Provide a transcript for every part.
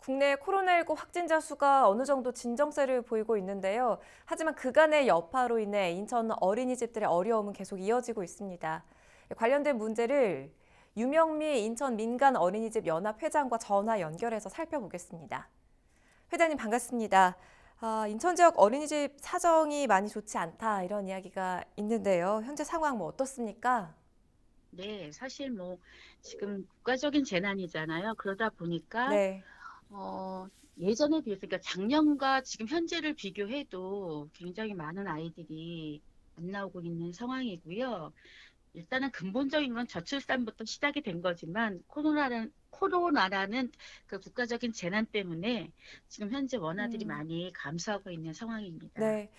국내 코로나19 확진자 수가 어느 정도 진정세를 보이고 있는데요. 하지만 그간의 여파로 인해 인천 어린이집들의 어려움은 계속 이어지고 있습니다. 관련된 문제를 유명미 인천 민간 어린이집 연합 회장과 전화 연결해서 살펴보겠습니다. 회장님 반갑습니다. 인천 지역 어린이집 사정이 많이 좋지 않다 이런 이야기가 있는데요. 현재 상황 뭐 어떻습니까? 네, 사실 뭐 지금 국가적인 재난이잖아요. 그러다 보니까 네. 어, 예전에 비해서 그러니까 작년과 지금 현재를 비교해도 굉장히 많은 아이들이 안 나오고 있는 상황이고요. 일단은 근본적인 건 저출산부터 시작이 된 거지만 코로나라는 그 국가적인 재난 때문에 지금 현재 원아들이 음, 많이 감소하고 있는 상황입니다. 네.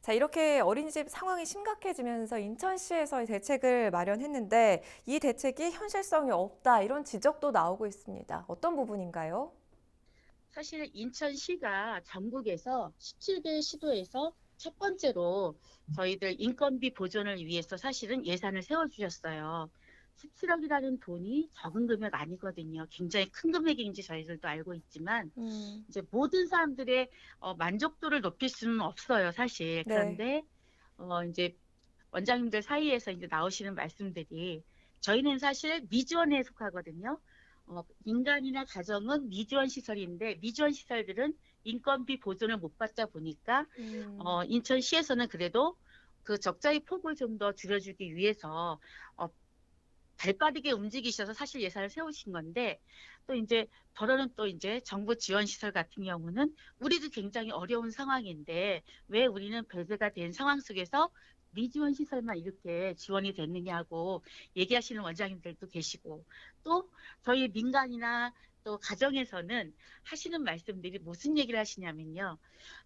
자, 이렇게 어린이집 상황이 심각해지면서 인천시에서 대책을 마련했는데 이 대책이 현실성이 없다 이런 지적도 나오고 있습니다. 어떤 부분인가요? 사실 인천시가 전국에서 17개 시도에서 첫 번째로 저희들 인건비 보존을 위해서 사실은 예산을 세워주셨어요. 17억이라는 돈이 적은 금액 아니거든요. 굉장히 큰 금액인지 저희들도 알고 있지만 음, 이제 모든 사람들의 만족도를 높일 수는 없어요, 사실. 네. 그런데 이제 원장님들 사이에서 이제 나오시는 말씀들이 저희는 사실 미지원에 속하거든요. 민간이나 가정은 미지원 시설인데 미지원 시설들은 인건비 보존을 못 받다 보니까 음, 인천시에서는 그래도 그 적자의 폭을 좀 더 줄여주기 위해서 어, 발빠르게 움직이셔서 사실 예산을 세우신 건데 또 이제 더러는 또 이제 정부 지원 시설 같은 경우는 우리도 굉장히 어려운 상황인데 왜 우리는 배제가 된 상황 속에서 미지원 시설만 이렇게 지원이 됐느냐고 얘기하시는 원장님들도 계시고 또 저희 민간이나 또 가정에서는 하시는 말씀들이 무슨 얘기를 하시냐면요.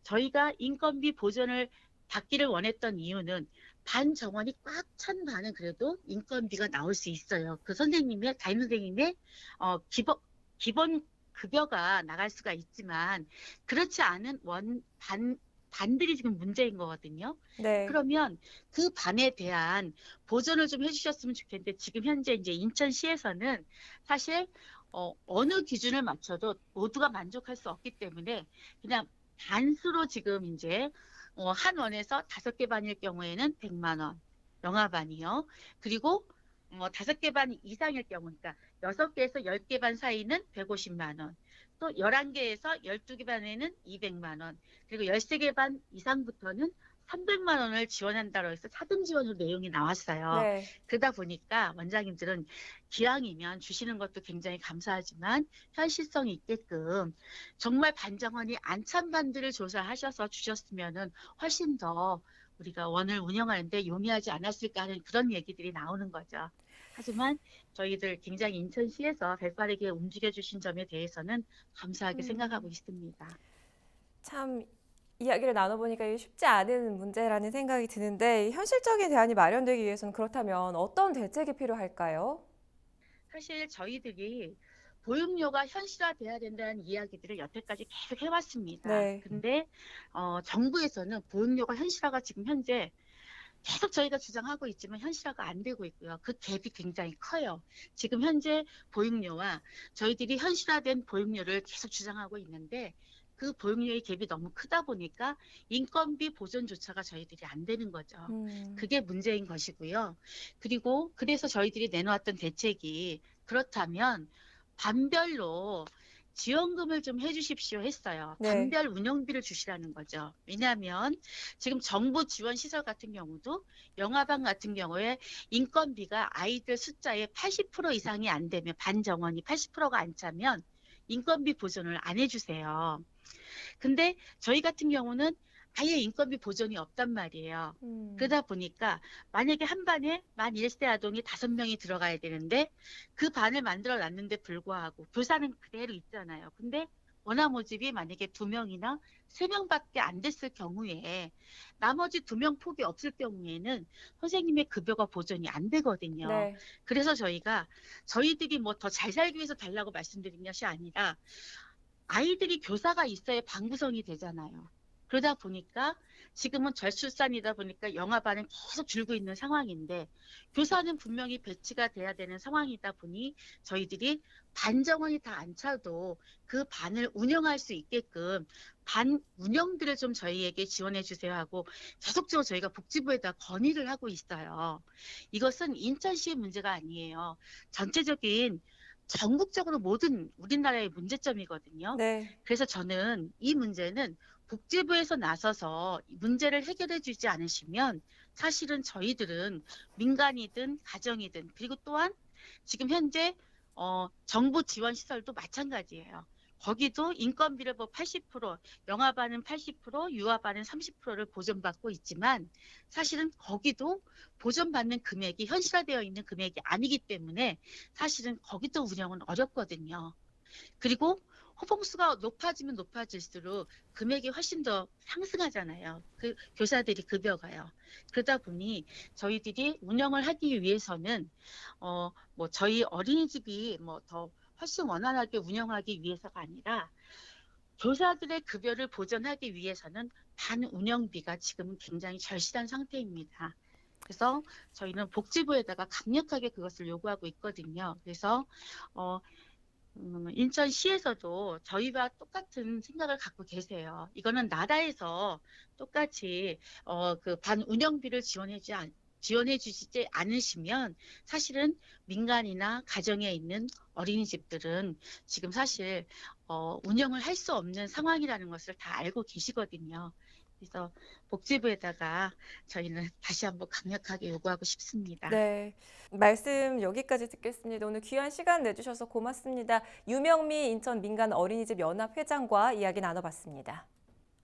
저희가 인건비 보전을 받기를 원했던 이유는 반 정원이 꽉 찬 반은 그래도 인건비가 나올 수 있어요. 그 선생님의 담임 선생님의 기본 급여가 나갈 수가 있지만 그렇지 않은 반들이 지금 문제인 거거든요. 네. 그러면 그 반에 대한 보전을 좀 해주셨으면 좋겠는데 지금 현재 이제 인천시에서는 사실 어느 기준을 맞춰도 모두가 만족할 수 없기 때문에 그냥 반수로 지금 이제 한 원에서 5개 반일 경우에는 100만 원, 영아반이요. 그리고 5개 반 이상일 경우, 그러니까 6개에서 10개 반 사이는 150만 원, 또 11개에서 12개 반에는 200만 원, 그리고 13개 반 이상부터는 300만 원을 지원한다고 해서 차등 지원으로 내용이 나왔어요. 네. 그러다 보니까 원장님들은 기왕이면 주시는 것도 굉장히 감사하지만 현실성이 있게끔 정말 반정원이 안찬 반들을 조사하셔서 주셨으면은 훨씬 더 우리가 원을 운영하는데 용이하지 않았을까 하는 그런 얘기들이 나오는 거죠. 하지만 저희들 굉장히 인천시에서 발빠르게 움직여 주신 점에 대해서는 감사하게 생각하고 음, 있습니다. 참 이야기를 나눠보니까 이게 쉽지 않은 문제라는 생각이 드는데 현실적인 대안이 마련되기 위해서는 그렇다면 어떤 대책이 필요할까요? 사실 저희들이 보육료가 현실화돼야 된다는 이야기들을 여태까지 계속 해왔습니다. 네. 근데 정부에서는 보육료가 현실화가 지금 현재 계속 저희가 주장하고 있지만 현실화가 안 되고 있고요. 그 갭이 굉장히 커요. 지금 현재 보육료와 저희들이 현실화된 보육료를 계속 주장하고 있는데 그 보육료의 갭이 너무 크다 보니까 인건비 보존조차가 저희들이 안 되는 거죠. 음, 그게 문제인 것이고요. 그리고 그래서 저희들이 내놓았던 대책이 그렇다면 반별로 지원금을 좀 해주십시오 했어요. 네. 반별 운영비를 주시라는 거죠. 왜냐하면 지금 정부 지원 시설 같은 경우도 영화관 같은 경우에 인건비가 아이들 숫자의 80% 이상이 안 되면 반 정원이 80%가 안 차면 인건비 보존을 안 해주세요. 근데 저희 같은 경우는 아예 인건비 보존이 없단 말이에요. 음, 그러다 보니까 만약에 한 반에 만 1세 아동이 5명이 들어가야 되는데 그 반을 만들어 놨는데 불구하고 교사는 그대로 있잖아요. 근데 원화 모집이 만약에 2명이나 3명밖에 안 됐을 경우에 나머지 2명 폭이 없을 경우에는 선생님의 급여가 보존이 안 되거든요. 네. 그래서 저희들이 뭐 더 잘 살기 위해서 달라고 말씀드린 것이 아니라 아이들이 교사가 있어야 방구성이 되잖아요. 그러다 보니까 지금은 저출산이다 보니까 영아반은 계속 줄고 있는 상황인데 교사는 분명히 배치가 돼야 되는 상황이다 보니 저희들이 반 정원이 다 안 차도 그 반을 운영할 수 있게끔 반 운영들을 좀 저희에게 지원해 주세요 하고 계속적으로 저희가 복지부에다 건의를 하고 있어요. 이것은 인천시의 문제가 아니에요. 전체적인 전국적으로 모든 우리나라의 문제점이거든요. 네. 그래서 저는 이 문제는 복지부에서 나서서 문제를 해결해 주지 않으시면 사실은 저희들은 민간이든 가정이든 그리고 또한 지금 현재 정부 지원 시설도 마찬가지예요. 거기도 인건비를 뭐 80%, 영아반은 80%, 유아반은 30%를 보전받고 있지만 사실은 거기도 보전받는 금액이 현실화되어 있는 금액이 아니기 때문에 사실은 거기도 운영은 어렵거든요. 그리고 호봉수가 높아지면 높아질수록 금액이 훨씬 더 상승하잖아요. 그 교사들이 급여가요. 그러다 보니 저희들이 운영을 하기 위해서는 뭐 저희 어린이집이 뭐 더 훨씬 원활하게 운영하기 위해서가 아니라 교사들의 급여를 보전하기 위해서는 반 운영비가 지금은 굉장히 절실한 상태입니다. 그래서 저희는 복지부에다가 강력하게 그것을 요구하고 있거든요. 그래서 어, 인천시에서도 저희와 똑같은 생각을 갖고 계세요. 이거는 나라에서 똑같이 그 반 운영비를 지원해 주시지 않으시면 사실은 민간이나 가정에 있는 어린이집들은 지금 사실 운영을 할 수 없는 상황이라는 것을 다 알고 계시거든요. 그래서 복지부에다가 저희는 다시 한번 강력하게 요구하고 싶습니다. 네. 말씀 여기까지 듣겠습니다. 오늘 귀한 시간 내주셔서 고맙습니다. 유명미 인천 민간 어린이집 연합 회장과 이야기 나눠봤습니다.